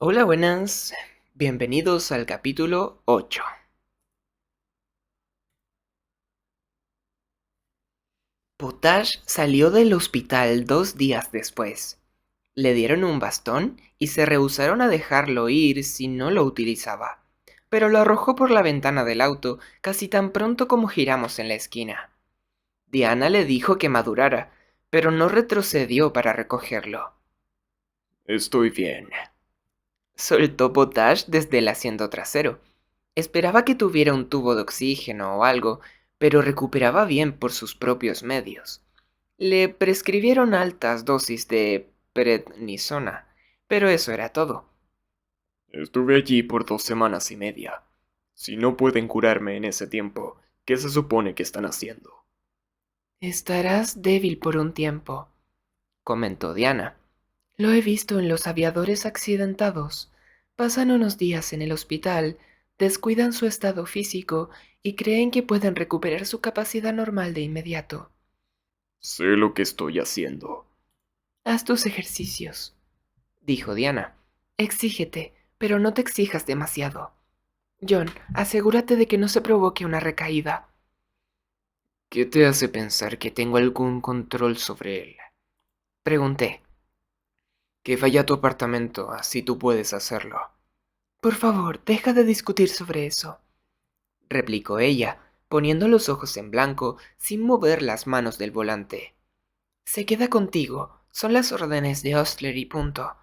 Hola, buenas. Bienvenidos al capítulo 8. Potash salió del hospital 2 días después. Le dieron un bastón y se rehusaron a dejarlo ir si no lo utilizaba, pero lo arrojó por la ventana del auto casi tan pronto como giramos en la esquina. Diana le dijo que madurara, pero no retrocedió para recogerlo. Estoy bien. Soltó Potash desde el asiento trasero. Esperaba que tuviera un tubo de oxígeno o algo, pero recuperaba bien por sus propios medios. Le prescribieron altas dosis de prednisona, pero eso era todo. Estuve allí por 2 semanas y media. Si no pueden curarme en ese tiempo, ¿qué se supone que están haciendo? Estarás débil por un tiempo, comentó Diana. Lo he visto en los aviadores accidentados. Pasan unos días en el hospital, descuidan su estado físico y creen que pueden recuperar su capacidad normal de inmediato. Sé lo que estoy haciendo. Haz tus ejercicios, dijo Diana. Exígete, pero no te exijas demasiado. John, asegúrate de que no se provoque una recaída. ¿Qué te hace pensar que tengo algún control sobre él? Pregunté. Que vaya a tu apartamento, así tú puedes hacerlo. Por favor, deja de discutir sobre eso, replicó ella, poniendo los ojos en blanco sin mover las manos del volante. Se queda contigo, son las órdenes de Ostler y punto.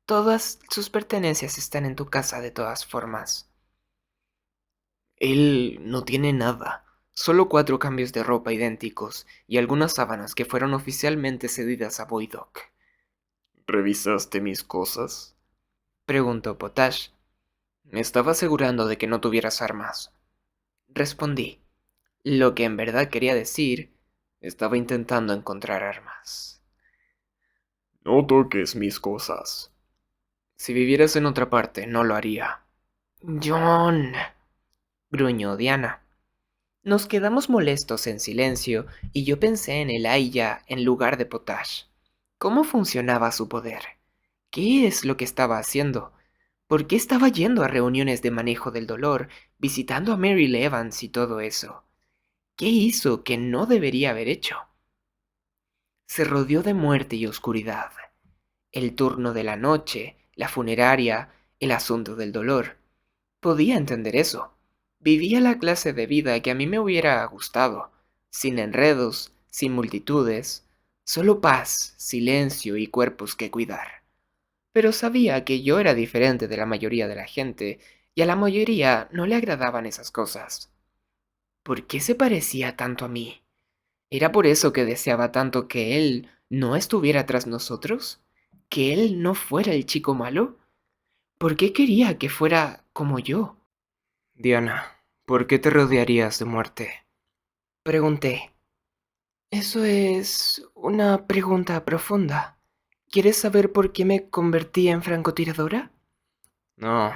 Todas sus pertenencias están en tu casa de todas formas. Él no tiene nada, solo 4 cambios de ropa idénticos y algunas sábanas que fueron oficialmente cedidas a Boydock. ¿Revisaste mis cosas? Preguntó Potash. Me estaba asegurando de que no tuvieras armas. Respondí. Lo que en verdad quería decir, estaba intentando encontrar armas. No toques mis cosas. Si vivieras en otra parte, no lo haría. John, gruñó Diana. Nos quedamos molestos en silencio y yo pensé en Elijah en lugar de Potash. ¿Cómo funcionaba su poder? ¿Qué es lo que estaba haciendo? ¿Por qué estaba yendo a reuniones de manejo del dolor, visitando a Mary Evans y todo eso? ¿Qué hizo que no debería haber hecho? Se rodeó de muerte y oscuridad. El turno de la noche, la funeraria, el asunto del dolor. Podía entender eso. Vivía la clase de vida que a mí me hubiera gustado, sin enredos, sin multitudes, solo paz, silencio y cuerpos que cuidar. Pero sabía que yo era diferente de la mayoría de la gente, y a la mayoría no le agradaban esas cosas. ¿Por qué se parecía tanto a mí? ¿Era por eso que deseaba tanto que él no estuviera tras nosotros? ¿Que él no fuera el chico malo? ¿Por qué quería que fuera como yo? Diana, ¿por qué te rodearías de muerte? Pregunté. Eso es una pregunta profunda. ¿Quieres saber por qué me convertí en francotiradora? No,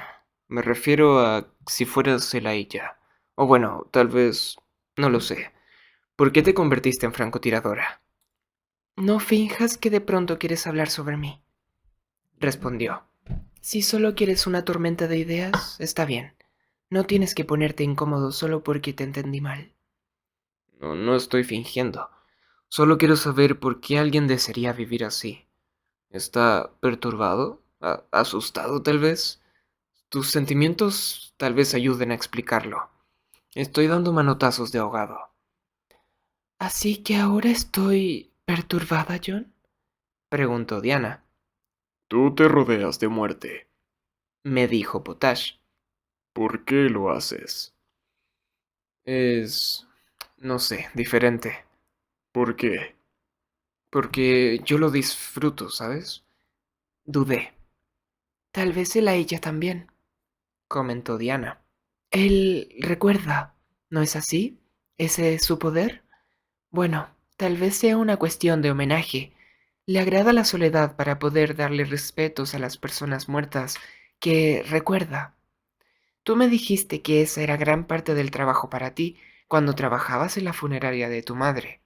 me refiero a si fueras Elijah. O bueno, tal vez... no lo sé. ¿Por qué te convertiste en francotiradora? No finjas que de pronto quieres hablar sobre mí, respondió. Si solo quieres una tormenta de ideas, está bien. No tienes que ponerte incómodo solo porque te entendí mal. No, no estoy fingiendo. Solo quiero saber por qué alguien desearía vivir así. ¿Está perturbado? ¿Asustado tal vez? Tus sentimientos tal vez ayuden a explicarlo. Estoy dando manotazos de ahogado. ¿Así que ahora estoy perturbada, John? Preguntó Diana. Tú te rodeas de muerte. Me dijo Potash. ¿Por qué lo haces? Es... no sé, diferente. ¿Por qué? Porque yo lo disfruto, ¿sabes? Dudé. Tal vez él a ella también, comentó Diana. Él recuerda, ¿no es así? ¿Ese es su poder? Bueno, tal vez sea una cuestión de homenaje. Le agrada la soledad para poder darle respetos a las personas muertas que recuerda. Tú me dijiste que esa era gran parte del trabajo para ti cuando trabajabas en la funeraria de tu madre.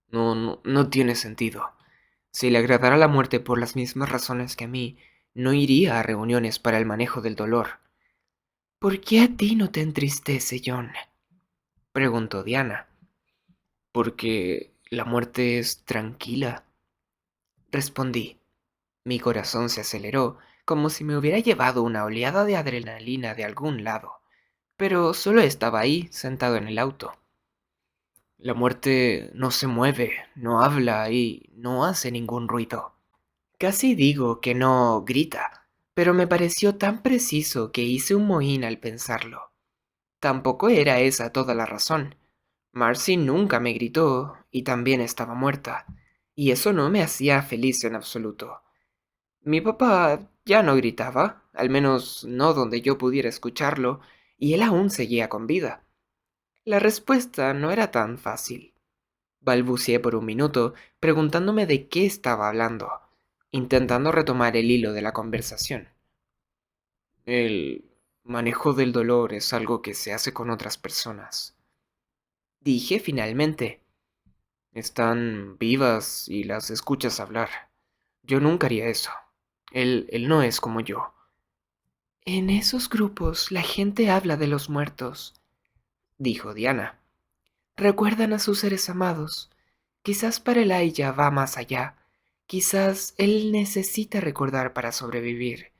No, no, no tiene sentido. Si le agradara la muerte por las mismas razones que a mí, No iría a reuniones para el manejo del dolor. ¿Por qué a ti no te entristece, John? Preguntó Diana. Porque la muerte es tranquila, respondí. Mi corazón se aceleró, como si me hubiera llevado una oleada de adrenalina de algún lado, pero solo estaba ahí, sentado en el auto. La muerte no se mueve, no habla y no hace ningún ruido. Casi digo que no grita, pero me pareció tan preciso que hice un mohín al pensarlo. Tampoco era esa toda la razón. Marcy nunca me gritó y también estaba muerta, y eso no me hacía feliz en absoluto. Mi papá ya no gritaba, al menos no donde yo pudiera escucharlo, y él aún seguía con vida. La respuesta no era tan fácil. Balbuceé por un minuto, preguntándome de qué estaba hablando, intentando retomar el hilo de la conversación. El manejo del dolor es algo que se hace con otras personas. Dije finalmente. Están vivas y las escuchas hablar. Yo nunca haría eso. Él no es como yo. En esos grupos la gente habla de los muertos, dijo Diana. Recuerdan a sus seres amados. Quizás para Elijah va más allá. Quizás él necesita recordar para sobrevivir.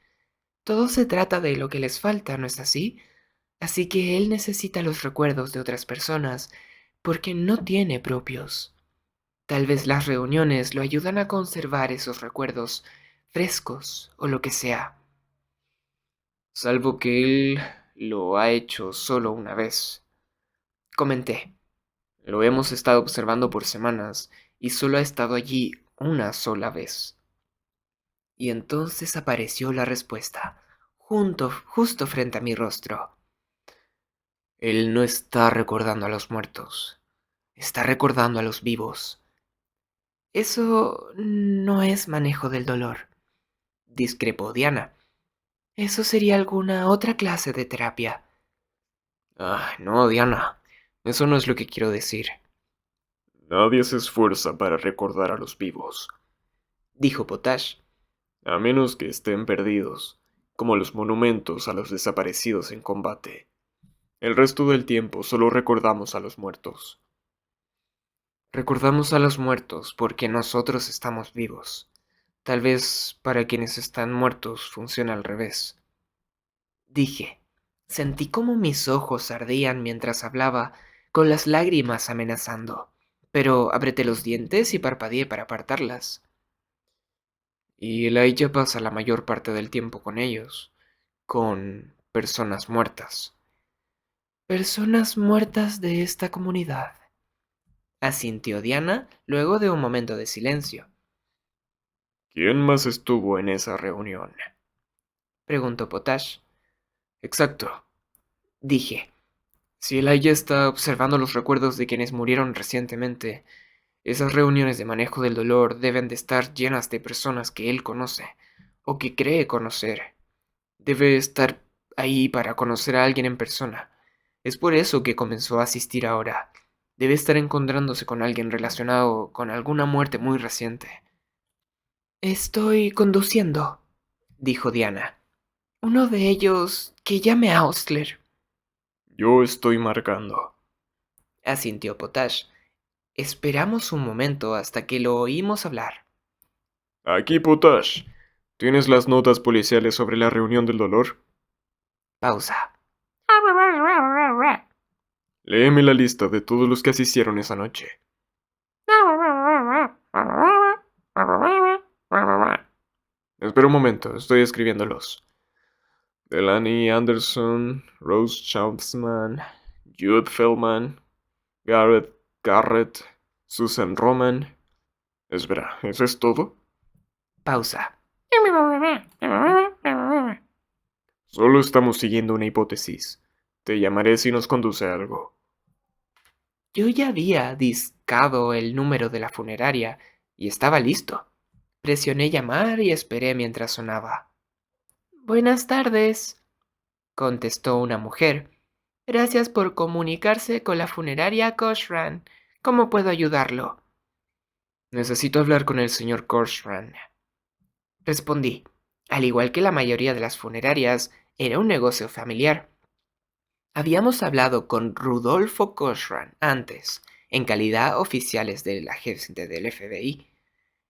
Todo se trata de lo que les falta, ¿no es así? Así que él necesita los recuerdos de otras personas porque no tiene propios. Tal vez las reuniones lo ayudan a conservar esos recuerdos frescos o lo que sea. Salvo que él lo ha hecho solo una vez. Comenté. Lo hemos estado observando por semanas y solo ha estado allí una sola vez. Y entonces apareció la respuesta, justo frente a mi rostro. Él no está recordando a los muertos, está recordando a los vivos. Eso no es manejo del dolor, discrepó Diana. Eso sería alguna otra clase de terapia. Ah, no, Diana. Eso no es lo que quiero decir, Nadie se esfuerza para recordar a los vivos, dijo Potash. a menos que estén perdidos, como los monumentos a los desaparecidos en combate. El resto del tiempo solo recordamos a los muertos. Recordamos a los muertos porque nosotros estamos vivos. Tal vez para quienes están muertos funciona al revés. Dije. Sentí como mis ojos ardían mientras hablaba, con las lágrimas amenazando, pero apreté los dientes y parpadeé para apartarlas. Y Elijah pasa la mayor parte del tiempo con ellos, con personas muertas. Personas muertas de esta comunidad, asintió Diana luego de un momento de silencio. ¿Quién más estuvo en esa reunión? Preguntó Potash. Exacto, dije. Si Elijah está observando los recuerdos de quienes murieron recientemente, esas reuniones de manejo del dolor deben de estar llenas de personas que él conoce, o que cree conocer. Debe estar ahí para conocer a alguien en persona. Es por eso que comenzó a asistir ahora. Debe estar encontrándose con alguien relacionado con alguna muerte muy reciente. Estoy conduciendo, dijo Diana. Uno de ellos que llame a Ostler, Yo estoy marcando. asintió Potash. Esperamos un momento hasta que lo oímos hablar. Aquí, Potash. ¿Tienes las notas policiales sobre la reunión del dolor? Pausa. Léeme la lista de todos los que asistieron esa noche. Espera un momento, estoy escribiéndolos. Delaney Anderson, Rose Chapman, Jude Feldman, Garrett Garrett, Susan Roman. Espera, ¿eso es todo? Pausa. Solo estamos siguiendo una hipótesis. Te llamaré si nos conduce a algo. Yo ya había discado el número de la funeraria y estaba listo. Presioné llamar y esperé mientras sonaba. Buenas tardes, contestó una mujer. Gracias por comunicarse con la funeraria Cochran. ¿Cómo puedo ayudarlo? Necesito hablar con el señor Cochran, respondí. Al igual que la mayoría de las funerarias, era un negocio familiar. Habíamos hablado con Rudolfo Cochran antes, en calidad oficiales del agente del FBI.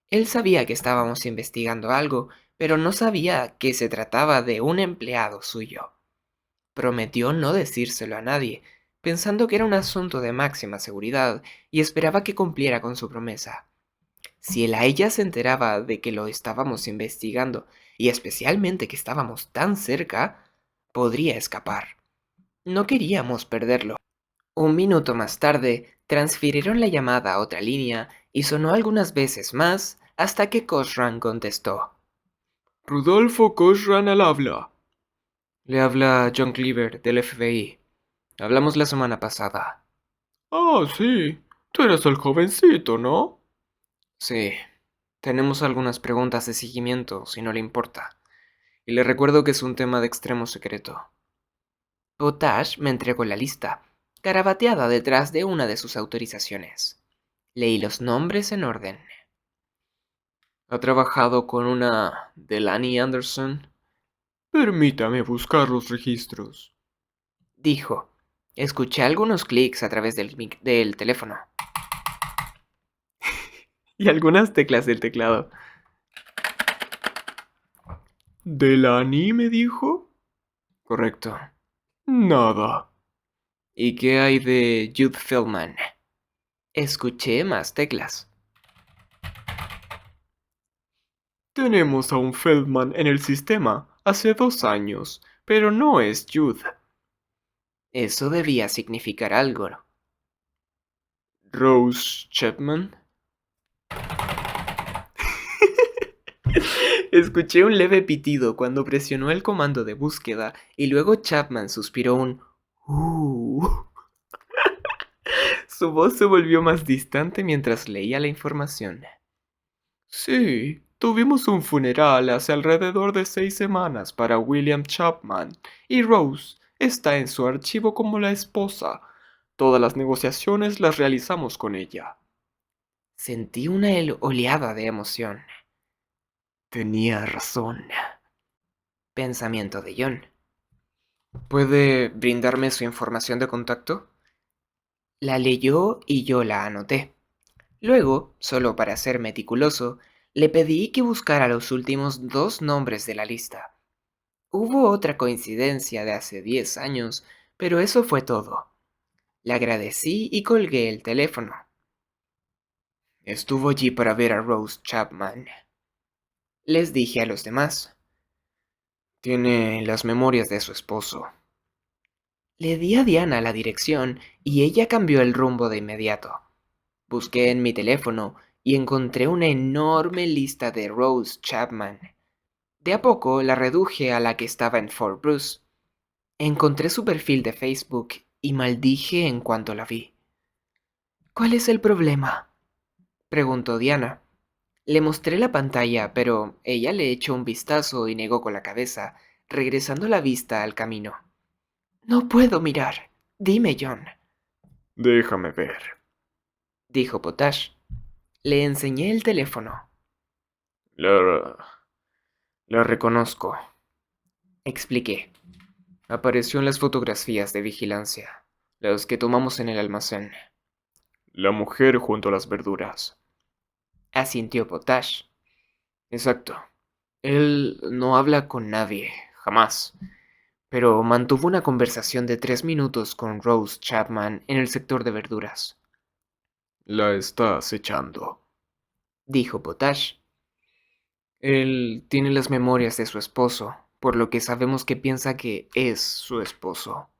Él sabía que estábamos investigando algo, pero no sabía que se trataba de un empleado suyo. Prometió no decírselo a nadie, pensando que era un asunto de máxima seguridad y esperaba que cumpliera con su promesa. Si Elijah se enteraba de que lo estábamos investigando y especialmente que estábamos tan cerca, podría escapar. No queríamos perderlo. Un minuto más tarde, transfirieron la llamada a otra línea y sonó algunas veces más hasta que Cochran contestó. Rudolfo Cochran al habla. Le habla John Cleaver del FBI. Hablamos la semana pasada. Ah, sí. Tú eres el jovencito, ¿no? Sí, tenemos algunas preguntas de seguimiento, si no le importa. Y le recuerdo que es un tema de extremo secreto. Potash me entregó la lista, garabateada detrás de una de sus autorizaciones. Leí los nombres en orden. ¿Ha trabajado con una Delaney Anderson? Permítame buscar los registros. Dijo. Escuché algunos clics a través del teléfono. Y algunas teclas del teclado. ¿Delaney me dijo? Correcto. Nada. ¿Y qué hay de Jude Feldman? Escuché más teclas. Tenemos a un Feldman en el sistema hace 2 años, pero no es Jude. Eso debía significar algo. Rose Chapman. Escuché un leve pitido cuando presionó el comando de búsqueda y luego Chapman suspiró un "uh". Su voz se volvió más distante mientras leía la información. Sí, tuvimos un funeral hace alrededor de 6 semanas para William Chapman y Rose está en su archivo como la esposa. Todas las negociaciones las realizamos con ella. Sentí una oleada de emoción. Tenía razón. Pensamiento de John. ¿Puede brindarme su información de contacto? La leyó y yo la anoté. Luego, solo para ser meticuloso, le pedí que buscara los últimos 2 nombres de la lista. Hubo otra coincidencia de hace 10 años, pero eso fue todo. Le agradecí y colgué el teléfono. Estuvo allí para ver a Rose Chapman. Les dije a los demás. Tiene las memorias de su esposo. Le di a Diana la dirección y ella cambió el rumbo de inmediato. Busqué en mi teléfono y encontré una enorme lista de Rose Chapman. De a poco la reduje a la que estaba en Fort Bruce. Encontré su perfil de Facebook y maldije en cuanto la vi. ¿Cuál es el problema?, preguntó Diana. Le mostré la pantalla, pero ella le echó un vistazo y negó con la cabeza, regresando la vista al camino. No puedo mirar. Dime, John, Déjame ver. dijo Potash. Le enseñé el teléfono. La, La reconozco, expliqué. Apareció en las fotografías de vigilancia, las que tomamos en el almacén. la mujer junto a las verduras. Asintió Potash. Exacto. Él no habla con nadie, jamás, pero mantuvo una conversación de 3 minutos con Rose Chapman en el sector de verduras, La está acechando. dijo Potash. Él tiene las memorias de su esposo, por lo que sabemos que piensa que es su esposo.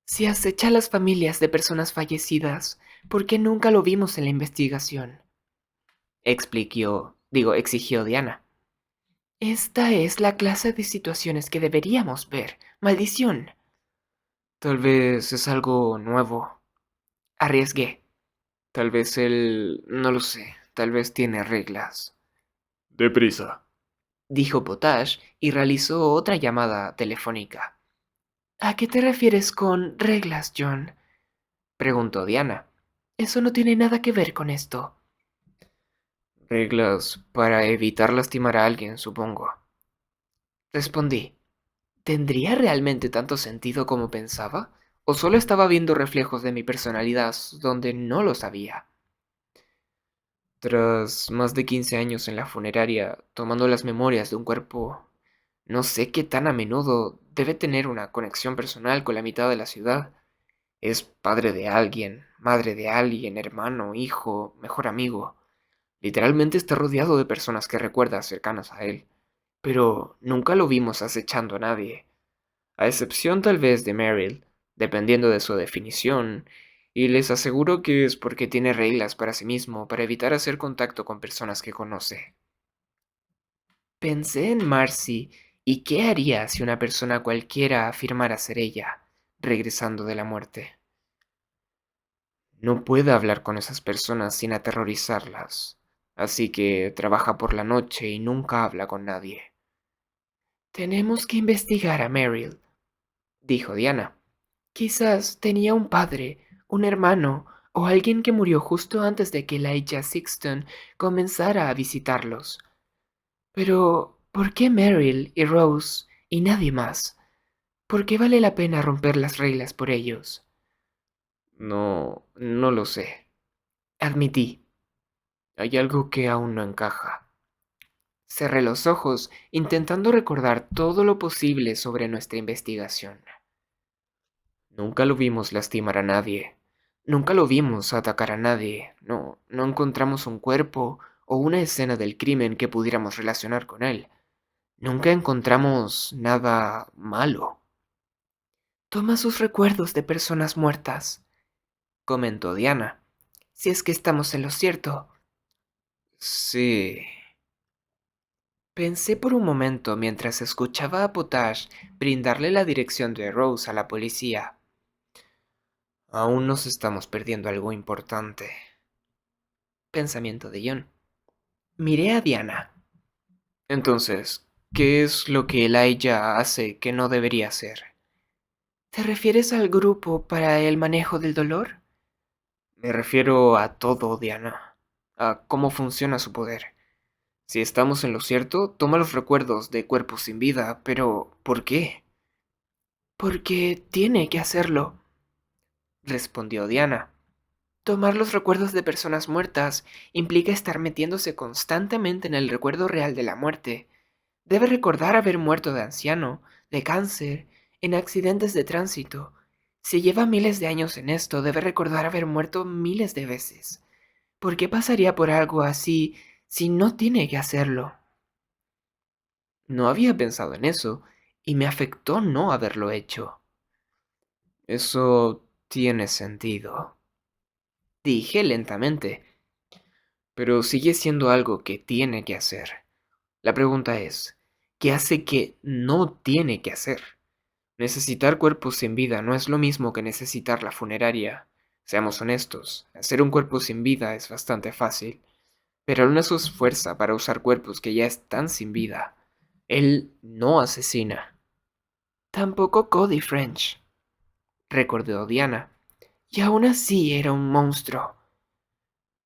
Si acecha a las familias de personas fallecidas, ¿por qué nunca lo vimos en la investigación? Exigió Diana. Esta es la clase de situaciones que deberíamos ver. Maldición. Tal vez es algo nuevo. Arriesgué. Tal vez él... no lo sé. Tal vez tiene reglas, Deprisa. dijo Potash y realizó otra llamada telefónica. ¿A qué te refieres con reglas, John?, preguntó Diana. Eso no tiene nada que ver con esto. Reglas para evitar lastimar a alguien, supongo. Respondí. ¿Tendría realmente tanto sentido como pensaba? ¿O solo estaba viendo reflejos de mi personalidad donde no lo sabía? Tras más de 15 años en la funeraria, tomando las memorias de un cuerpo, no sé qué tan a menudo debe tener una conexión personal con la mitad de la ciudad. Es padre de alguien, madre de alguien, hermano, hijo, mejor amigo. Literalmente está rodeado de personas que recuerda cercanas a él, pero nunca lo vimos acechando a nadie, a excepción tal vez de Meryl, dependiendo de su definición, y les aseguro que es porque tiene reglas para sí mismo para evitar hacer contacto con personas que conoce. Pensé en Marcy y qué haría si una persona cualquiera afirmara ser ella, regresando de la muerte. No puede hablar con esas personas sin aterrorizarlas, así que trabaja por la noche y nunca habla con nadie. Tenemos que investigar a Meryl, dijo Diana. Quizás tenía un padre, un hermano o alguien que murió justo antes de que Elijah Sixton comenzara a visitarlos. Pero, ¿por qué Meryl y Rose y nadie más? ¿Por qué vale la pena romper las reglas por ellos? No lo sé. Admití. Hay algo que aún no encaja. Cerré los ojos, intentando recordar todo lo posible sobre nuestra investigación. Nunca lo vimos lastimar a nadie. Nunca lo vimos atacar a nadie. No encontramos un cuerpo o una escena del crimen que pudiéramos relacionar con él. Nunca encontramos nada malo. Toma sus recuerdos de personas muertas, comentó Diana. Si es que estamos en lo cierto. Sí. Pensé por un momento mientras escuchaba a Potash brindarle la dirección de Rose a la policía. Aún nos estamos perdiendo algo importante. Pensamiento de John. Miré a Diana. Entonces, ¿qué es lo que Elijah hace que no debería hacer? ¿Te refieres al grupo para el manejo del dolor? Me refiero a todo, Diana. A cómo funciona su poder. Si estamos en lo cierto, toma los recuerdos de cuerpos sin vida, pero ¿por qué? Porque tiene que hacerlo, respondió Diana. Tomar los recuerdos de personas muertas implica estar metiéndose constantemente en el recuerdo real de la muerte. Debe recordar haber muerto de anciano, de cáncer, en accidentes de tránsito. Si lleva miles de años en esto, debe recordar haber muerto miles de veces. ¿Por qué pasaría por algo así si no tiene que hacerlo? No había pensado en eso, y me afectó no haberlo hecho. Eso tiene sentido, dije lentamente, pero sigue siendo algo que tiene que hacer. La pregunta es, ¿qué hace que no tiene que hacer? Necesitar cuerpos sin vida no es lo mismo que necesitar la funeraria. Seamos honestos, hacer un cuerpo sin vida es bastante fácil, pero él no se esfuerza para usar cuerpos que ya están sin vida. Él no asesina. Tampoco Cody French, recordó Diana, y aún así era un monstruo.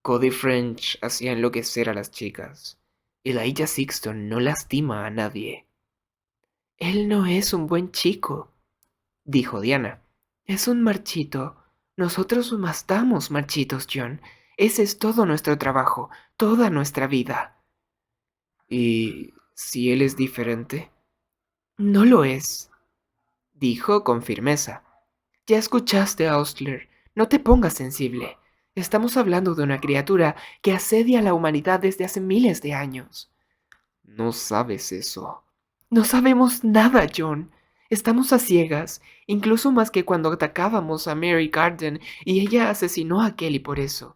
Cody French hacía enloquecer a las chicas. Elijah Sixton no lastima a nadie. Él no es un buen chico, dijo Diana. Es un marchito. Nosotros matamos marchitos, John. Ese es todo nuestro trabajo, toda nuestra vida. ¿Y si él es diferente? No lo es, dijo con firmeza. Ya escuchaste a Ostler. No te pongas sensible. Estamos hablando de una criatura que asedia a la humanidad desde hace miles de años. No sabes eso. No sabemos nada, John. Estamos a ciegas, incluso más que cuando atacábamos a Mary Garden y ella asesinó a Kelly por eso.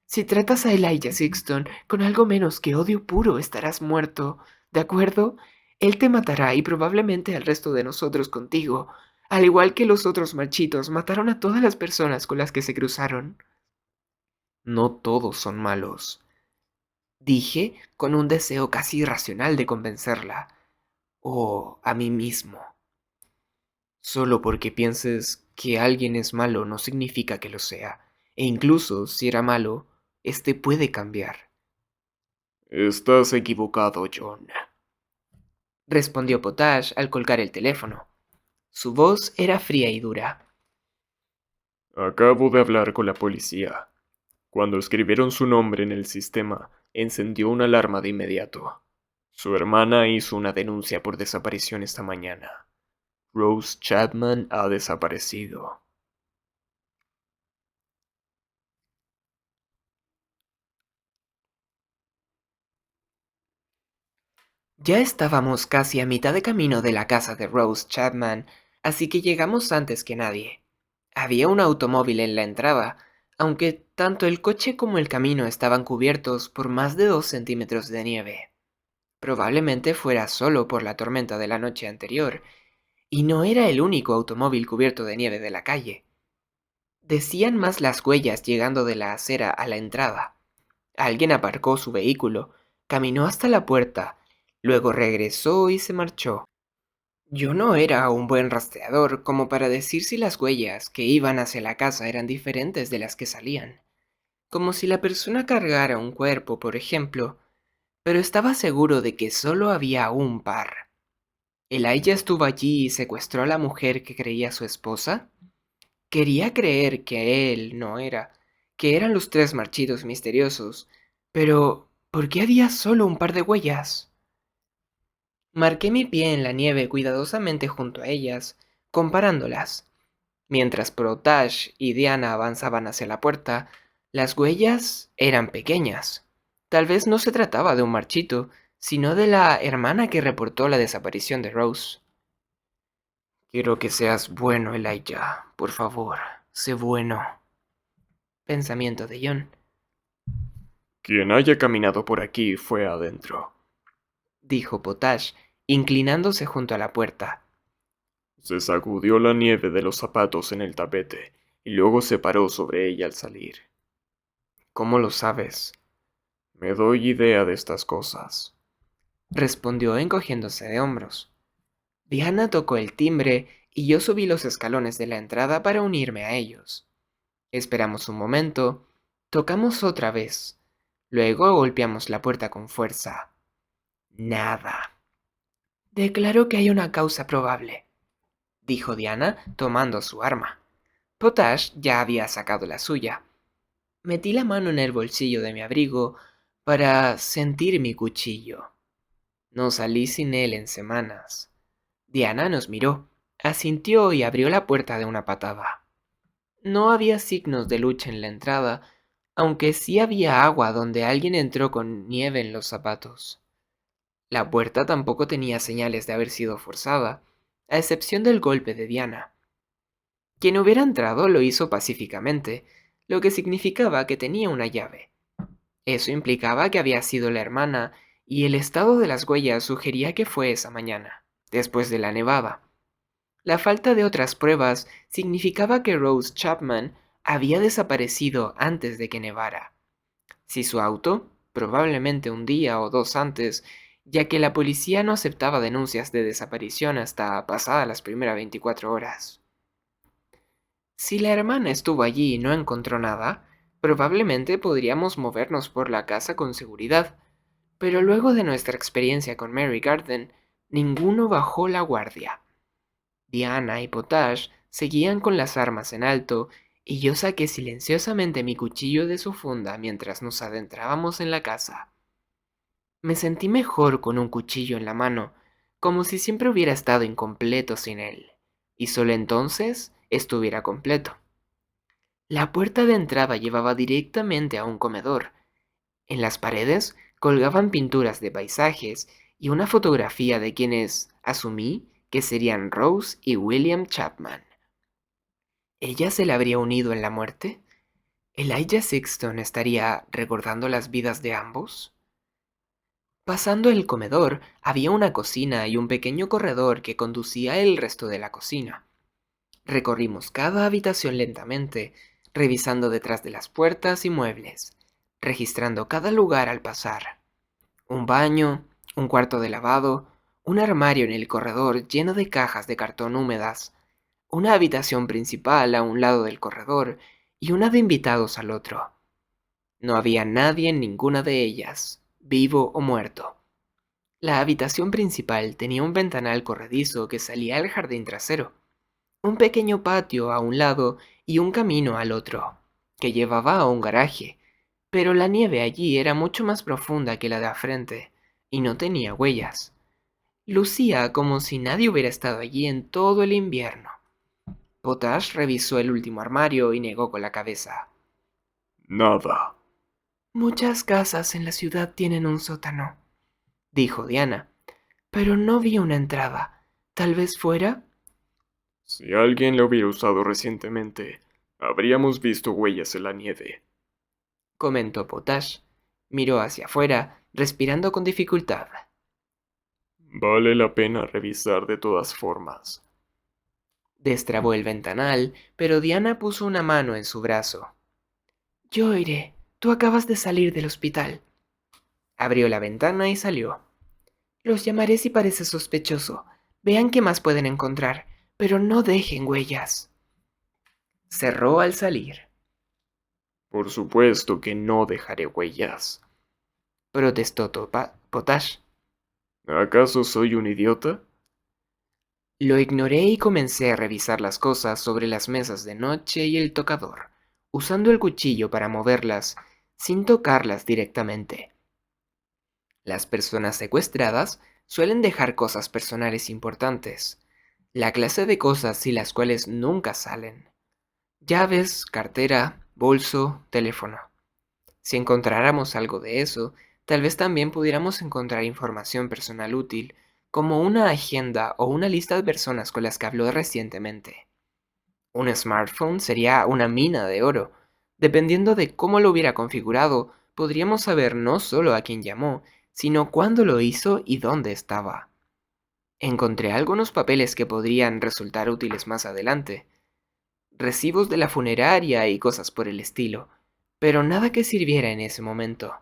Si tratas a Elijah Sixton con algo menos que odio puro, estarás muerto, ¿de acuerdo? Él te matará y probablemente al resto de nosotros contigo, al igual que los otros marchitos mataron a todas las personas con las que se cruzaron. No todos son malos, dije con un deseo casi irracional de convencerla, o a mí mismo. Solo porque pienses que alguien es malo no significa que lo sea, e incluso si era malo, este puede cambiar. Estás equivocado, John. respondió Potash al colgar el teléfono. Su voz era fría y dura. Acabo de hablar con la policía. Cuando escribieron su nombre en el sistema, encendió una alarma de inmediato. Su hermana hizo una denuncia por desaparición esta mañana. Rose Chapman ha desaparecido. Ya estábamos casi a mitad de camino de la casa de Rose Chapman, así que llegamos antes que nadie. Había un automóvil en la entrada, aunque tanto el coche como el camino estaban cubiertos por más de 2 centímetros de nieve. Probablemente fuera solo por la tormenta de la noche anterior, y no era el único automóvil cubierto de nieve de la calle. Decían más las huellas llegando de la acera a la entrada. Alguien aparcó su vehículo, caminó hasta la puerta, luego regresó y se marchó. Yo no era un buen rastreador como para decir si las huellas que iban hacia la casa eran diferentes de las que salían, como si la persona cargara un cuerpo, por ejemplo, pero estaba seguro de que solo había un par. ¿Elijah estuvo allí y secuestró a la mujer que creía su esposa? Quería creer que él no era, que eran los 3 marchitos misteriosos, pero ¿por qué había solo un par de huellas? Marqué mi pie en la nieve cuidadosamente junto a ellas, comparándolas. Mientras Protash y Diana avanzaban hacia la puerta, las huellas eran pequeñas. Tal vez no se trataba de un marchito, sino de la hermana que reportó la desaparición de Rose. Quiero que seas bueno, Elijah. Por favor, sé bueno. Pensamiento de John. Quien haya caminado por aquí fue adentro. Dijo Potash, inclinándose junto a la puerta. Se sacudió la nieve de los zapatos en el tapete y luego se paró sobre ella al salir. ¿Cómo lo sabes? Me doy idea de estas cosas. Respondió encogiéndose de hombros. Diana tocó el timbre y yo subí los escalones de la entrada para unirme a ellos. Esperamos un momento, tocamos otra vez, luego golpeamos la puerta con fuerza. Nada. Declaro que hay una causa probable, dijo Diana tomando su arma. Potash ya había sacado la suya. Metí la mano en el bolsillo de mi abrigo para sentir mi cuchillo. No salí sin él en semanas. Diana nos miró, asintió y abrió la puerta de una patada. No había signos de lucha en la entrada, aunque sí había agua donde alguien entró con nieve en los zapatos. La puerta tampoco tenía señales de haber sido forzada, a excepción del golpe de Diana. Quien hubiera entrado lo hizo pacíficamente, lo que significaba que tenía una llave. Eso implicaba que había sido la hermana, y el estado de las huellas sugería que fue esa mañana, después de la nevada. La falta de otras pruebas significaba que Rose Chapman había desaparecido antes de que nevara. Si su auto, probablemente un día o 2 antes, ya que la policía no aceptaba denuncias de desaparición hasta pasadas las primeras 24 horas. Si la hermana estuvo allí y no encontró nada, probablemente podríamos movernos por la casa con seguridad, pero luego de nuestra experiencia con Mary Garden, ninguno bajó la guardia. Diana y Potash seguían con las armas en alto, y yo saqué silenciosamente mi cuchillo de su funda mientras nos adentrábamos en la casa. Me sentí mejor con un cuchillo en la mano, como si siempre hubiera estado incompleto sin él, y solo entonces estuviera completo. La puerta de entrada llevaba directamente a un comedor. En las paredes colgaban pinturas de paisajes y una fotografía de quienes asumí que serían Rose y William Chapman. ¿Ella se le habría unido en la muerte? ¿Elijah Sexton estaría recordando las vidas de ambos? Pasando el comedor, había una cocina y un pequeño corredor que conducía el resto de la cocina. Recorrimos cada habitación lentamente, revisando detrás de las puertas y muebles, registrando cada lugar al pasar. Un baño, un cuarto de lavado, un armario en el corredor lleno de cajas de cartón húmedas, una habitación principal a un lado del corredor y una de invitados al otro. No había nadie en ninguna de ellas. vivo o muerto. La habitación principal tenía un ventanal corredizo que salía al jardín trasero, un pequeño patio a un lado y un camino al otro, que llevaba a un garaje, pero la nieve allí era mucho más profunda que la de al frente, y no tenía huellas. Lucía como si nadie hubiera estado allí en todo el invierno. Potash revisó el último armario y negó con la cabeza. Nada. Muchas casas en la ciudad tienen un sótano, dijo Diana, pero no vi una entrada. ¿Tal vez fuera? Si alguien lo hubiera usado recientemente, habríamos visto huellas en la nieve. Comentó Potash. Miró hacia afuera, respirando con dificultad. Vale la pena revisar de todas formas. Destrabó el ventanal, pero Diana puso una mano en su brazo. Yo iré. Tú acabas de salir del hospital. Abrió la ventana y salió. Los llamaré si parece sospechoso. Vean qué más pueden encontrar, pero no dejen huellas. Cerró al salir. Por supuesto que no dejaré huellas. Protestó Potash. ¿Acaso soy un idiota? Lo ignoré y comencé a revisar las cosas sobre las mesas de noche y el tocador, usando el cuchillo para moverlas, sin tocarlas directamente. Las personas secuestradas suelen dejar cosas personales importantes, la clase de cosas sin las cuales nunca salen. Llaves, cartera, bolso, teléfono. Si encontráramos algo de eso, tal vez también pudiéramos encontrar información personal útil, como una agenda o una lista de personas con las que habló recientemente. Un smartphone sería una mina de oro. Dependiendo de cómo lo hubiera configurado, podríamos saber no solo a quién llamó, sino cuándo lo hizo y dónde estaba. Encontré algunos papeles que podrían resultar útiles más adelante, recibos de la funeraria y cosas por el estilo, pero nada que sirviera en ese momento.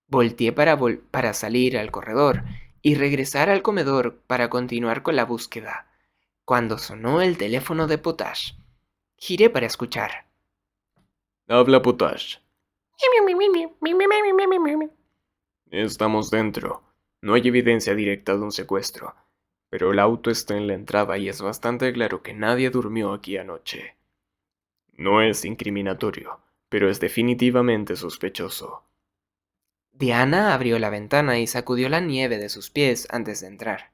Volteé para salir al corredor y regresar al comedor para continuar con la búsqueda, cuando sonó el teléfono de Potash. Giré para escuchar. Habla Potash. Estamos dentro. No hay evidencia directa de un secuestro, pero el auto está en la entrada y es bastante claro que nadie durmió aquí anoche. No es incriminatorio, pero es definitivamente sospechoso. Diana abrió la ventana y sacudió la nieve de sus pies antes de entrar.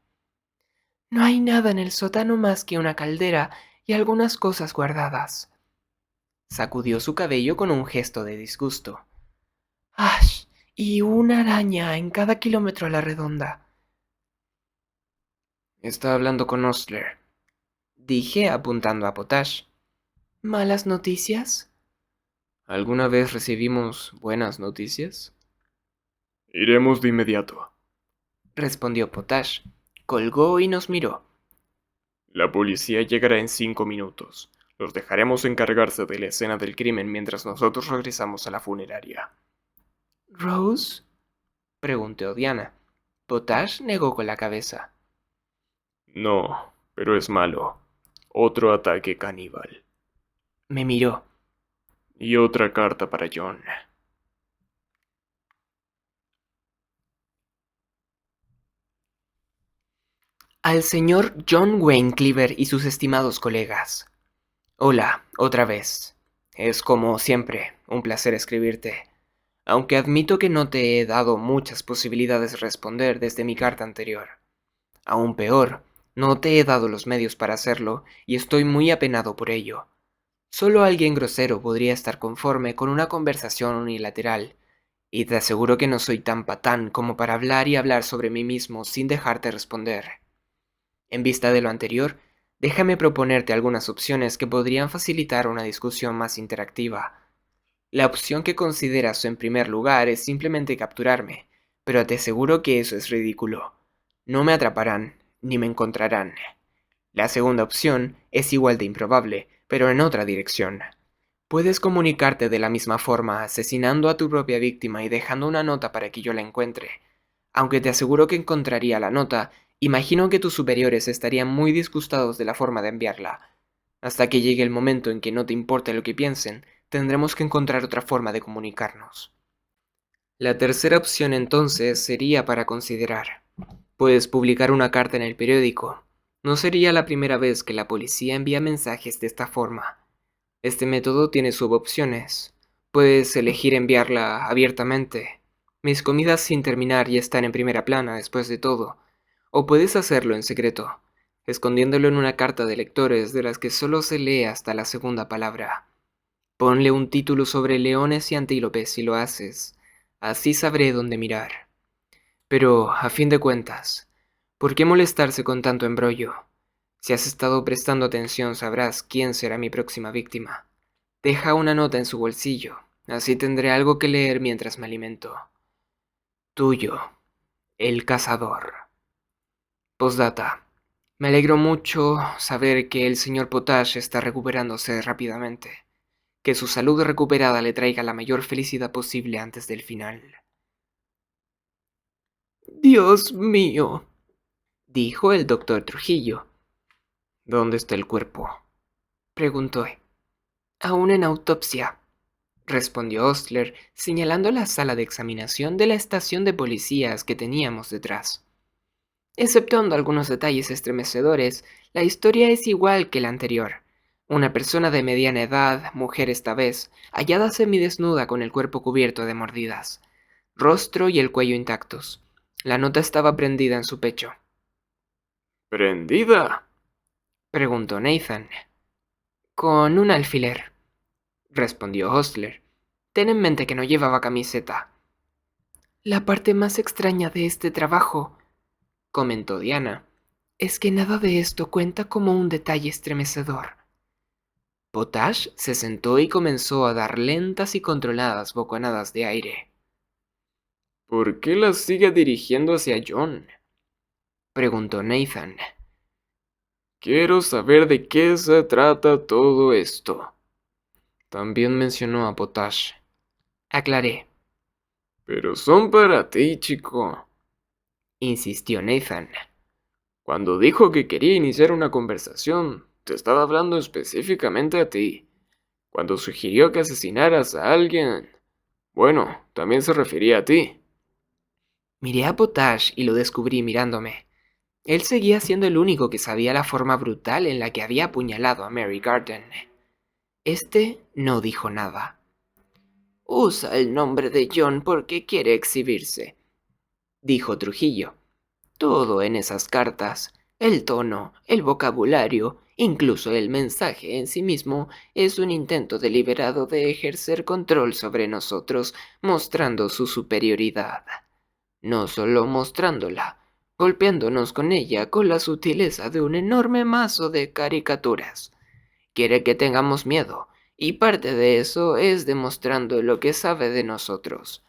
No hay nada en el sótano más que una caldera y algunas cosas guardadas. Sacudió su cabello con un gesto de disgusto. ¡Ash! Y una araña en cada kilómetro a la redonda. Está hablando con Osler, dije apuntando a Potash. ¿Malas noticias? ¿Alguna vez recibimos buenas noticias? Iremos de inmediato. Respondió Potash. Colgó y nos miró. La policía llegará en 5 minutos. Los dejaremos encargarse de la escena del crimen mientras nosotros regresamos a la funeraria. ¿Rose? Preguntó Diana. Potash negó con la cabeza. No, pero es malo. Otro ataque caníbal. Me miró. Y otra carta para John. Al señor John Wayne Cleaver y sus estimados colegas. Hola, otra vez. Es como siempre, un placer escribirte. Aunque admito que no te he dado muchas posibilidades de responder desde mi carta anterior. Aún peor, no te he dado los medios para hacerlo y estoy muy apenado por ello. Solo alguien grosero podría estar conforme con una conversación unilateral, y te aseguro que no soy tan patán como para hablar y hablar sobre mí mismo sin dejarte responder. En vista de lo anterior, déjame proponerte algunas opciones que podrían facilitar una discusión más interactiva. La opción que consideras en primer lugar es simplemente capturarme, pero te aseguro que eso es ridículo. No me atraparán, ni me encontrarán. La segunda opción es igual de improbable, pero en otra dirección. Puedes comunicarte de la misma forma asesinando a tu propia víctima y dejando una nota para que yo la encuentre. Aunque te aseguro que encontraría la nota, imagino que tus superiores estarían muy disgustados de la forma de enviarla. Hasta que llegue el momento en que no te importe lo que piensen, tendremos que encontrar otra forma de comunicarnos. La tercera opción entonces sería para considerar. Puedes publicar una carta en el periódico. No sería la primera vez que la policía envía mensajes de esta forma. Este método tiene subopciones. Puedes elegir enviarla abiertamente. Mis comidas sin terminar ya están en primera plana después de todo. O puedes hacerlo en secreto, escondiéndolo en una carta de lectores de las que solo se lee hasta la segunda palabra. Ponle un título sobre leones y antílopes si lo haces. Así sabré dónde mirar. Pero, a fin de cuentas, ¿por qué molestarse con tanto embrollo? Si has estado prestando atención sabrás quién será mi próxima víctima. Deja una nota en su bolsillo, así tendré algo que leer mientras me alimento. Tuyo, el cazador. Postdata. Me alegro mucho saber que el señor Potash está recuperándose rápidamente. Que su salud recuperada le traiga la mayor felicidad posible antes del final. Dios mío, dijo el doctor Trujillo. ¿Dónde está el cuerpo?, preguntó. Aún en autopsia, respondió Ostler, señalando la sala de examinación de la estación de policías que teníamos detrás. Exceptuando algunos detalles estremecedores, la historia es igual que la anterior. Una persona de mediana edad, mujer esta vez, hallada semidesnuda con el cuerpo cubierto de mordidas, rostro y el cuello intactos. La nota estaba prendida en su pecho. ¿Prendida?, preguntó Nathan. Con un alfiler, respondió Ostler. Ten en mente que no llevaba camiseta. La parte más extraña de este trabajo, comentó Diana, es que nada de esto cuenta como un detalle estremecedor. Potash se sentó y comenzó a dar lentas y controladas boconadas de aire. ¿Por qué la sigue dirigiendo hacia John?, preguntó Nathan. Quiero saber de qué se trata todo esto. También mencionó a Potash. Aclaré. Pero son para ti, chico, insistió Nathan. Cuando dijo que quería iniciar una conversación, te estaba hablando específicamente a ti. Cuando sugirió que asesinaras a alguien, bueno, también se refería a ti. Miré a Potash y lo descubrí mirándome. Él seguía siendo el único que sabía la forma brutal en la que había apuñalado a Mary Garden. Este no dijo nada. Usa el nombre de John porque quiere exhibirse, dijo Trujillo. Todo en esas cartas, el tono, el vocabulario, incluso el mensaje en sí mismo, es un intento deliberado de ejercer control sobre nosotros, mostrando su superioridad. No solo mostrándola, golpeándonos con ella con la sutileza de un enorme mazo de caricaturas. Quiere que tengamos miedo, y parte de eso es demostrando lo que sabe de nosotros.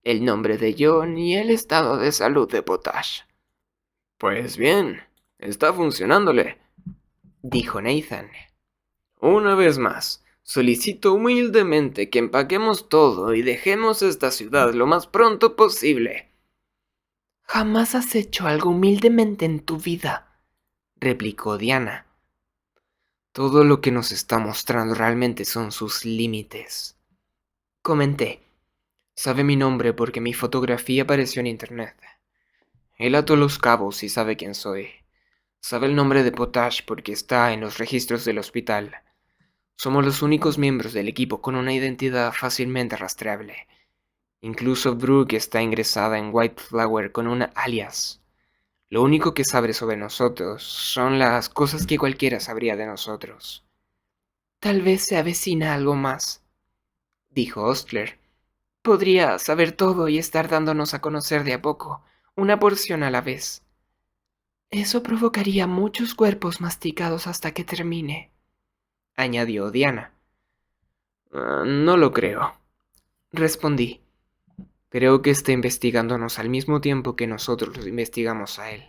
El nombre de John y el estado de salud de Potash. Pues bien, está funcionándole, dijo Nathan. Una vez más, solicito humildemente que empaquemos todo y dejemos esta ciudad lo más pronto posible. Jamás has hecho algo humildemente en tu vida, replicó Diana. Todo lo que nos está mostrando realmente son sus límites. Comenté. Sabe mi nombre porque mi fotografía apareció en internet. Él ató los cabos y sabe quién soy. Sabe el nombre de Potash porque está en los registros del hospital. Somos los únicos miembros del equipo con una identidad fácilmente rastreable. Incluso Brooke está ingresada en White Flower con un alias. Lo único que sabe sobre nosotros son las cosas que cualquiera sabría de nosotros. Tal vez se avecina algo más, dijo Ostler. Podría saber todo y estar dándonos a conocer de a poco, una porción a la vez. Eso provocaría muchos cuerpos masticados hasta que termine, añadió Diana. No lo creo, respondí. Creo que está investigándonos al mismo tiempo que nosotros lo investigamos a él.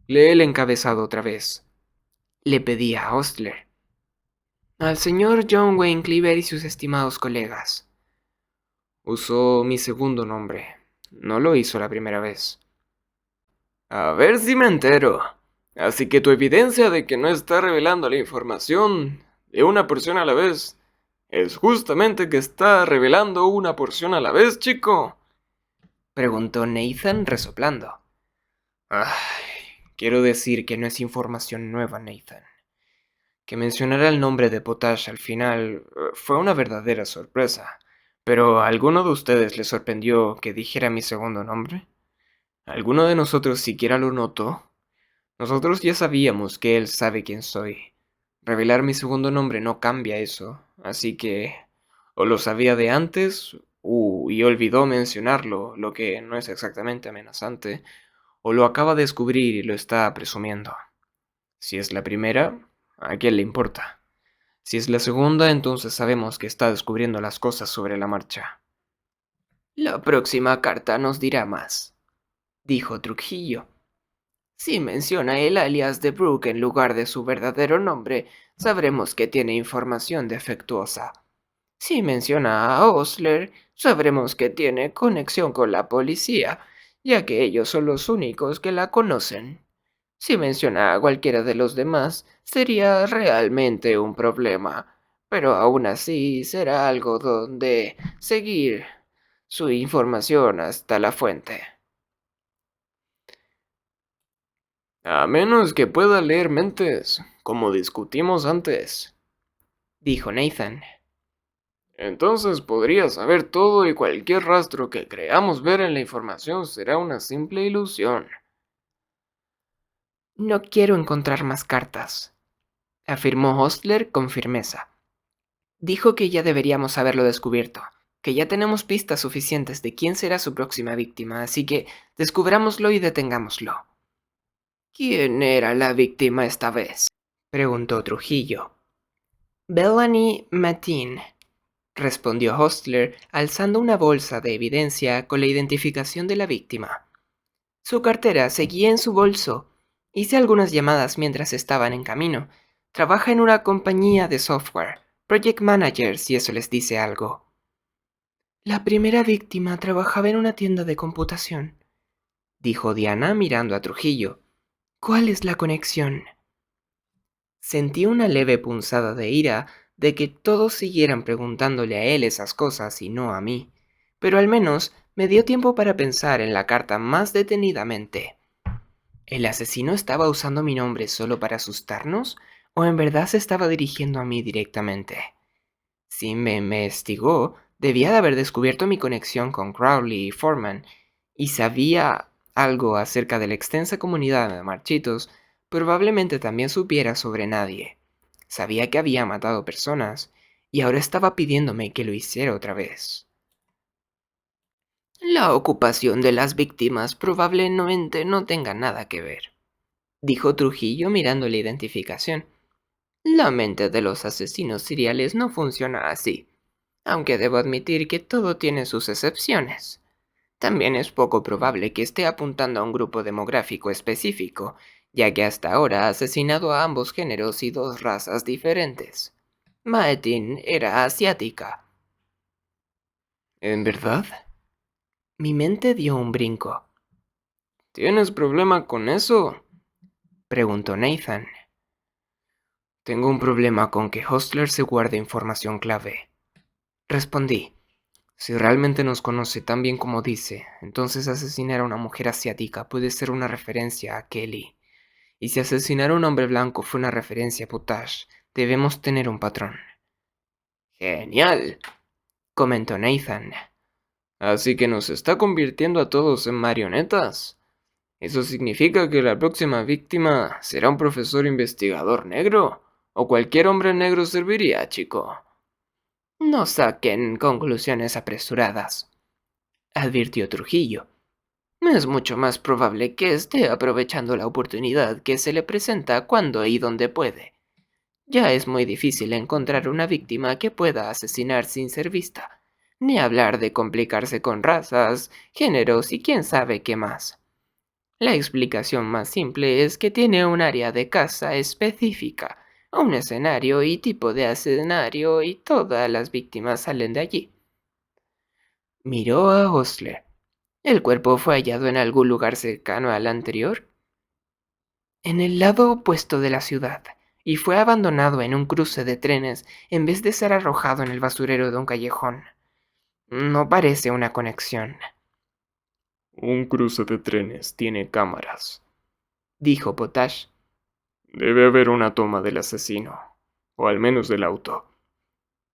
Lee el encabezado otra vez. Le pedí a Ostler. Al señor John Wayne Cleaver y sus estimados colegas. Usó mi segundo nombre. No lo hizo la primera vez. A ver si me entero. Así que tu evidencia de que no está revelando la información de una porción a la vez es justamente que está revelando una porción a la vez, chico. Preguntó Nathan resoplando. Ay, quiero decir que no es información nueva, Nathan. Que mencionara el nombre de Potash al final fue una verdadera sorpresa. Pero ¿a alguno de ustedes le sorprendió que dijera mi segundo nombre? ¿Alguno de nosotros siquiera lo notó? Nosotros ya sabíamos que él sabe quién soy. Revelar mi segundo nombre no cambia eso, así que o lo sabía de antes y olvidó mencionarlo, lo que no es exactamente amenazante, o lo acaba de descubrir y lo está presumiendo. Si es la primera, ¿a quién le importa? Si es la segunda, entonces sabemos que está descubriendo las cosas sobre la marcha. La próxima carta nos dirá más, dijo Trujillo. Si menciona el alias de Brooke en lugar de su verdadero nombre, sabremos que tiene información defectuosa. Si menciona a Osler, sabremos que tiene conexión con la policía, ya que ellos son los únicos que la conocen. Si menciona a cualquiera de los demás, sería realmente un problema, pero aún así será algo donde seguir su información hasta la fuente. A menos que pueda leer mentes, como discutimos antes, Dijo Nathan. entonces podría saber todo y cualquier rastro que creamos ver en la información será una simple ilusión. No quiero encontrar más cartas, afirmó Osler con firmeza. Dijo que ya deberíamos haberlo descubierto, que ya tenemos pistas suficientes de quién será su próxima víctima, así que descubrámoslo y detengámoslo. ¿Quién era la víctima esta vez?, preguntó Trujillo. Bellany Mateen, respondió Hostler, alzando una bolsa de evidencia con la identificación de la víctima. Su cartera seguía en su bolso. Hice algunas llamadas mientras estaban en camino. Trabaja en una compañía de software, Project Manager, si eso les dice algo. La primera víctima trabajaba en una tienda de computación, dijo Diana mirando a Trujillo. ¿Cuál es la conexión? Sentí una leve punzada de ira de que todos siguieran preguntándole a él esas cosas y no a mí, pero al menos me dio tiempo para pensar en la carta más detenidamente. ¿El asesino estaba usando mi nombre solo para asustarnos o en verdad se estaba dirigiendo a mí directamente? Si me investigó, debía de haber descubierto mi conexión con Crowley y Foreman, y sabía algo acerca de la extensa comunidad de marchitos. Probablemente también supiera sobre nadie. Sabía que había matado personas, y ahora estaba pidiéndome que lo hiciera otra vez. La ocupación de las víctimas probablemente no tenga nada que ver, dijo Trujillo mirando la identificación. La mente de los asesinos seriales no funciona así, aunque debo admitir que todo tiene sus excepciones. También es poco probable que esté apuntando a un grupo demográfico específico, ya que hasta ahora ha asesinado a ambos géneros y dos razas diferentes. Maetin era asiática. ¿En verdad? Mi mente dio un brinco. ¿Tienes problema con eso?, preguntó Nathan. Tengo un problema con que Hostler se guarde información clave, respondí. Si realmente nos conoce tan bien como dice, entonces asesinar a una mujer asiática puede ser una referencia a Kelly. Y si asesinar a un hombre blanco fue una referencia a Potash, debemos tener un patrón. Genial, comentó Nathan. Así que nos está convirtiendo a todos en marionetas. ¿Eso significa que la próxima víctima será un profesor investigador negro? ¿O cualquier hombre negro serviría, chico? No saquen conclusiones apresuradas, advirtió Trujillo. Es mucho más probable que esté aprovechando la oportunidad que se le presenta cuando y donde puede. Ya es muy difícil encontrar una víctima que pueda asesinar sin ser vista, ni hablar de complicarse con razas, géneros y quién sabe qué más. La explicación más simple es que tiene un área de caza específica, un escenario y tipo de escenario, y todas las víctimas salen de allí. Miró a Osler. ¿El cuerpo fue hallado en algún lugar cercano al anterior? En el lado opuesto de la ciudad, y fue abandonado en un cruce de trenes en vez de ser arrojado en el basurero de un callejón. No parece una conexión. Un cruce de trenes tiene cámaras. dijo Potash. Debe haber una toma del asesino, o al menos del auto.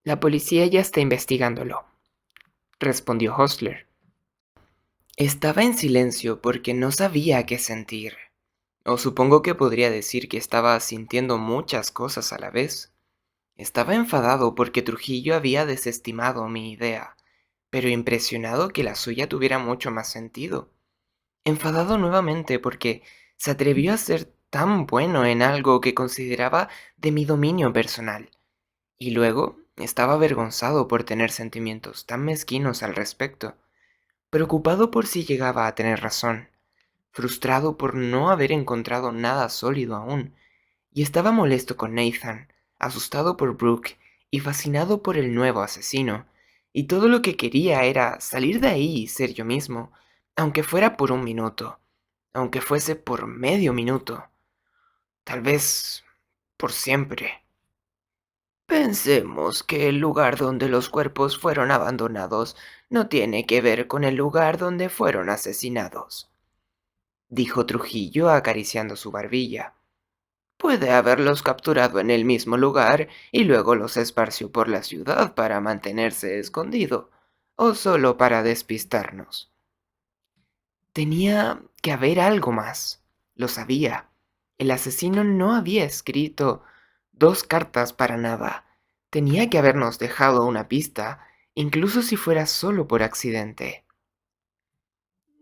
La policía ya está investigándolo, respondió Hostler. Estaba en silencio porque no sabía qué sentir. O supongo que podría decir que estaba sintiendo muchas cosas a la vez. Estaba enfadado porque Trujillo había desestimado mi idea, pero impresionado que la suya tuviera mucho más sentido. Enfadado nuevamente porque se atrevió a ser tan bueno en algo que consideraba de mi dominio personal. Y luego estaba avergonzado por tener sentimientos tan mezquinos al respecto, preocupado por si llegaba a tener razón, frustrado por no haber encontrado nada sólido aún, y estaba molesto con Nathan, asustado por Brooke y fascinado por el nuevo asesino, y todo lo que quería era salir de ahí y ser yo mismo, aunque fuera por un minuto, aunque fuese por medio minuto, tal vez por siempre. Pensemos que el lugar donde los cuerpos fueron abandonados no tiene que ver con el lugar donde fueron asesinados, dijo Trujillo acariciando su barbilla. Puede haberlos capturado en el mismo lugar y luego los esparció por la ciudad para mantenerse escondido, o solo para despistarnos. Tenía que haber algo más. Lo sabía. El asesino no había escrito 2 cartas para nada. Tenía que habernos dejado una pista, incluso si fuera solo por accidente.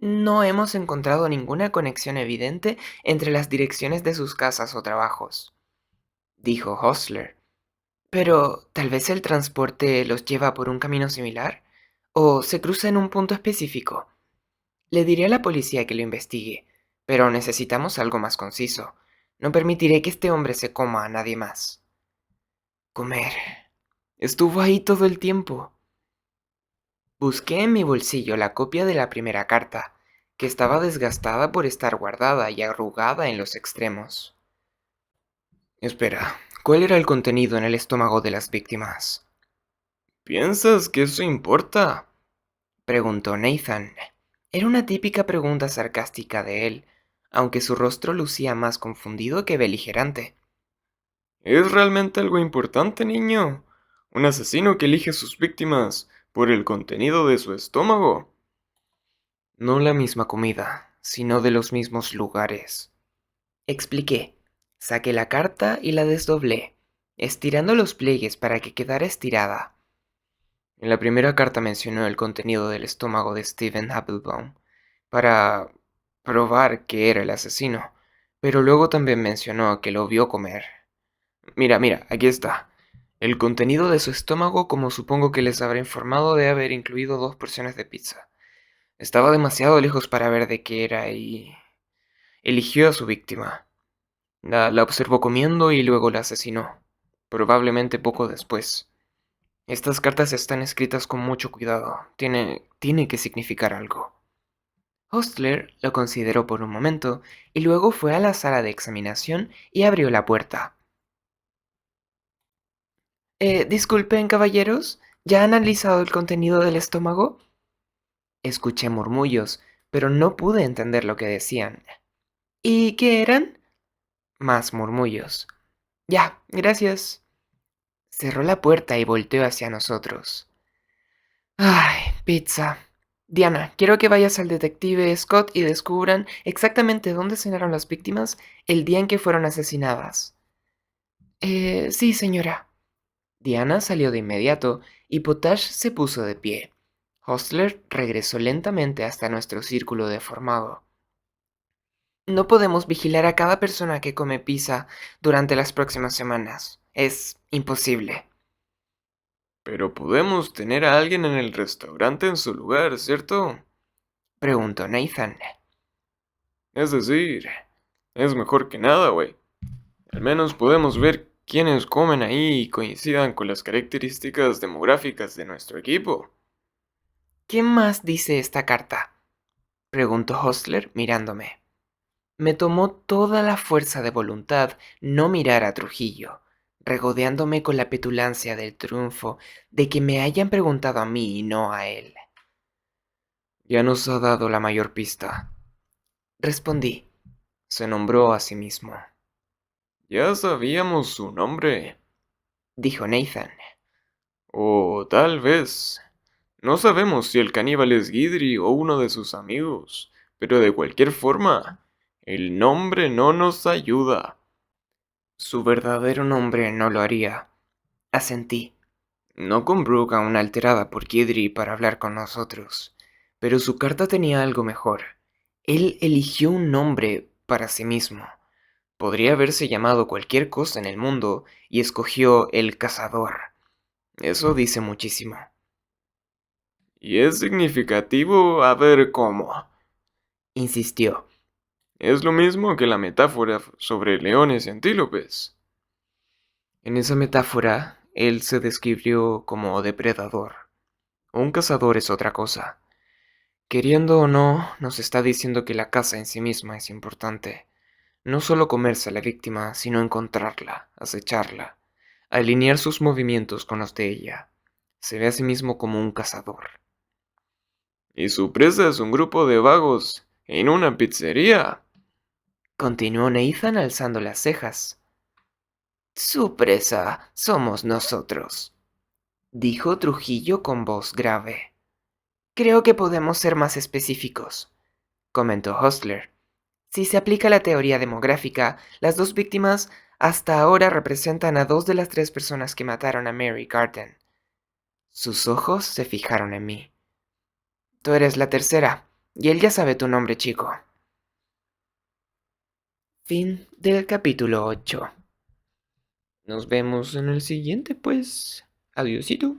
No hemos encontrado ninguna conexión evidente entre las direcciones de sus casas o trabajos, dijo Hostler. Pero tal vez el transporte los lleva por un camino similar, o se cruza en un punto específico. Le diré a la policía que lo investigue, pero necesitamos algo más conciso. No permitiré que este hombre se coma a nadie más. Comer. Estuvo ahí todo el tiempo. Busqué en mi bolsillo la copia de la primera carta, que estaba desgastada por estar guardada y arrugada en los extremos. Espera, ¿cuál era el contenido en el estómago de las víctimas? ¿Piensas que eso importa? Preguntó Nathan. Era una típica pregunta sarcástica de él, aunque su rostro lucía más confundido que beligerante. ¿Es realmente algo importante, niño? Un asesino que elige a sus víctimas por el contenido de su estómago. No la misma comida, sino de los mismos lugares. Expliqué. Saqué la carta y la desdoblé, estirando los pliegues para que quedara estirada. En la primera carta mencionó el contenido del estómago de Stephen Applebaum para probar que era el asesino, pero luego también mencionó que lo vio comer. Mira, aquí está. El contenido de su estómago, como supongo que les habrá informado, debe haber incluido 2 porciones de pizza. Estaba demasiado lejos para ver de qué era y eligió a su víctima. La observó comiendo y luego la asesinó, probablemente poco después. Estas cartas están escritas con mucho cuidado. Tiene que significar algo. Hostler lo consideró por un momento y luego fue a la sala de examinación y abrió la puerta. Disculpen, caballeros, ¿ya han analizado el contenido del estómago? Escuché murmullos, pero no pude entender lo que decían. ¿Y qué eran? Más murmullos. Ya, gracias. Cerró la puerta y volteó hacia nosotros. Ay, pizza. Diana, quiero que vayas al detective Scott y descubran exactamente dónde cenaron las víctimas el día en que fueron asesinadas. Sí, señora. Diana salió de inmediato y Potash se puso de pie. Hostler regresó lentamente hasta nuestro círculo deformado. No podemos vigilar a cada persona que come pizza durante las próximas semanas. Es imposible. Pero podemos tener a alguien en el restaurante en su lugar, ¿cierto? Preguntó Nathan. Es decir, es mejor que nada, güey. Al menos podemos ver quiénes comen ahí y coincidan con las características demográficas de nuestro equipo. ¿Qué más dice esta carta? Preguntó Hostler mirándome. Me tomó toda la fuerza de voluntad no mirar a Trujillo, regodeándome con la petulancia del triunfo de que me hayan preguntado a mí y no a él. Ya nos ha dado la mayor pista. Respondí. Se nombró a sí mismo, Ya sabíamos su nombre. dijo Nathan. O tal vez. No sabemos si el caníbal es Guidry o uno de sus amigos, pero de cualquier forma, el nombre no nos ayuda. Su verdadero nombre no lo haría. Asentí. No con Brooke aún alterada por Guidry para hablar con nosotros, pero su carta tenía algo mejor. Él eligió un nombre para sí mismo. Podría haberse llamado cualquier cosa en el mundo y escogió el cazador. Eso dice muchísimo. Y es significativo a ver cómo. Insistió. Es lo mismo que la metáfora sobre leones y antílopes. En esa metáfora, él se describió como depredador. Un cazador es otra cosa. Queriendo o no, nos está diciendo que la caza en sí misma es importante. No solo comerse a la víctima, sino encontrarla, acecharla, alinear sus movimientos con los de ella. Se ve a sí mismo como un cazador. Y su presa es un grupo de vagos en una pizzería. Continuó Nathan alzando las cejas. Su presa somos nosotros, dijo Trujillo con voz grave. Creo que podemos ser más específicos, comentó Hostler. Si se aplica la teoría demográfica, las dos víctimas hasta ahora representan a dos de las tres personas que mataron a Mary Garden. Sus ojos se fijaron en mí. Tú eres la tercera, y él ya sabe tu nombre, chico. Fin del capítulo 8. Nos vemos en el siguiente, pues. Adiósito.